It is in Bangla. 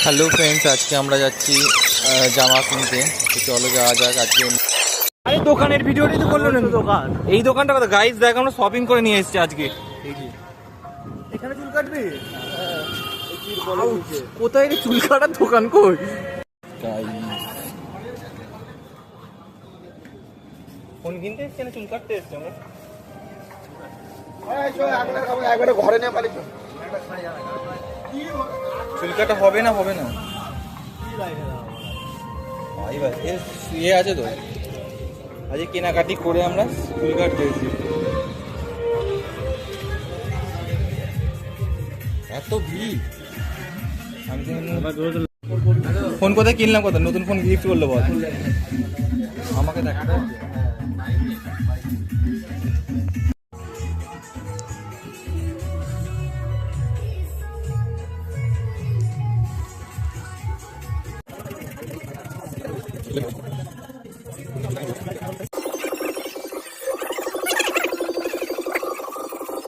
হ্যালো ফ্রেন্ডস, আজকে আমরা যাচ্ছি জামা কিনতে। তো চলো যাওয়া যাক। আজকে আরে দোকানের ভিডিওটাই তো করলো না। দোকান এই দোকানটা কথা গাইস, দেখ আমরা শপিং করে নিয়ে এসেছি আজকে। এখানে চুল কাটবি? কোথায় রে চুল কাটার দোকান? কই ফোন কিনতে এসছি না চুল কাটতে এসছি আমরা? ঘরে নিয়ে পালিত চুল কাটা হবে না হবে না ভাই ভাই ইয়ে আছে তো। আজকে কেনাকাটি করে আমরা চুল কাটতে এসেছি। এত ভিড়। আমি ফোন কোথায় কিনলাম, কোথায় নতুন ফোন গিফট করলো বল আমাকে। দেখা